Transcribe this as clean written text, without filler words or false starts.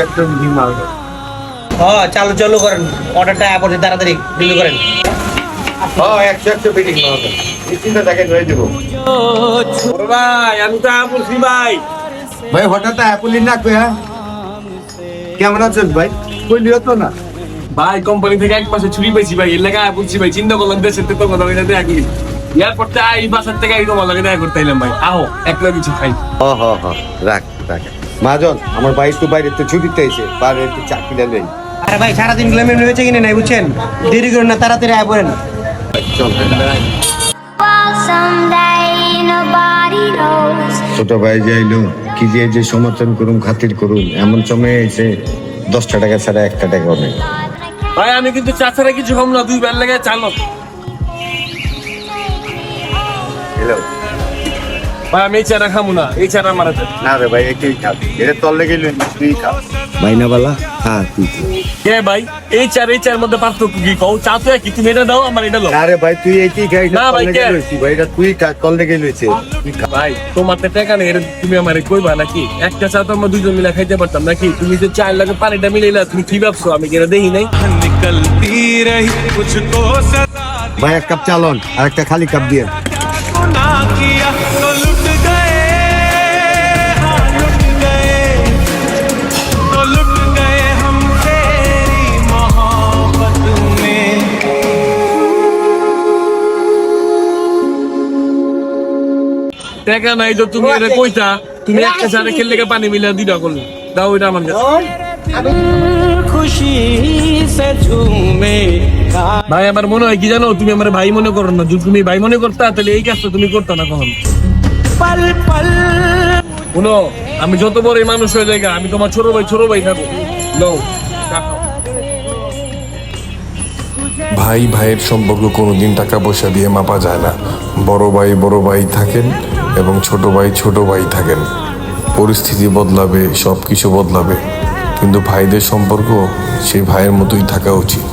একদম ডিমাল। চালু চালু করেন, অর্ডারটা আপনি তাড়াতাড়ি বিল করেন। 100 ফিটিং হবে, এই চিন্তা দেখেন হয়ে দেবো। ভাই আমি তো বলছি ভাই। ভাই হঠাৎ অ্যাপল না কয়া কেমন আছেন ভাই? কই লিও তো না ভাই কোম্পানি থেকে এক মাসে ছুটি পাইছি ভাই, এর লাগা বলছি ভাই, চিন্তা করলাম দেশের তো কথা বলে দেখা কি এয়ারপোর্ট থেকে এই বাসার থেকে এই তোমার লাগে দেখা করতে এলাম ভাই। আহো একলা কিছু খাই। রাখ রাখ। মাজন আমার ভাই তো বাইরে তো ছুটিতে এসে বাইরে একটু চাকরিটা নেই। আরে ভাই সারাদিন গ্লেমেন হয়েছে কিনা নাই বুঝছেন, দেরি করেন না, তাড়াতাড়ি আয় পড়েন। চল Someday nobody knows. ছোট ভাই যাইলো কি যে সমর্থন করুন খাতির করুন, এমন সময় এসে 10 টাকা ছাড়া 1 টাকাও নেই। ভাই আমি কিন্তু চা ছাড়া কিছু খাম না, 2 বার লাগে চালো। হ্যালো ভাই আমি এই চারা খামু না, এই চারা মারাতে। না রে ভাই একই খা, এটা তোর লেগে তুই খা ভাই না বালা। হ্যাঁ তুই কে ভাই এই চার মধ্যে পার্থক্য কি কও? চা তো কি, তুমি এটা দাও আমার এটা দাও। না রে ভাই তুই একই খাই না ভাই, কে? ভাই এটা তুই খা, তোর লেগে লইছে তুই খা। ভাই তোমার তো টাকা নেই, এটা তুমি আমারে কইবা নাকি? একটা চা তো আমরা দুইজন মিলে খাইতে পারতাম নাকি? তুমি যে চায়ের লাগে পানিটা মিলাইলা, তুমি কি ভাবছো আমি কি এটা দেখি নাই? ভাই 1 কাপ চালন আর একটা খালি কাপ দিয়ে। টাকা নাই তো তুমি এটা কইতা, তুমি একটা চারে খেললে পানি মিলা দিটা করলে দাও এটা আমার কাছে। ভাই আমার মনে হয় কি জানো, তুমি আমার ভাই মনে করো না, যদি তুমি ভাই মনে করতা তাহলে এই কাজটা তুমি করতা না কখন। শুনো আমি যত বড় মানুষ হয়ে যাই, আমি তোমার ছোট ভাই থাকবো। নাও, টাকা। ভাই ভাইয়ের সম্পর্ক কোনোদিন টাকা পয়সা দিয়ে মাপা যায় না। বড় ভাই থাকেন এবং ছোট ভাই থাকেন। পরিস্থিতি বদলাবে, সব কিছু বদলাবে, কিন্তু ভাইদের সম্পর্ক সেই ভাইয়ের মতোই থাকা উচিত।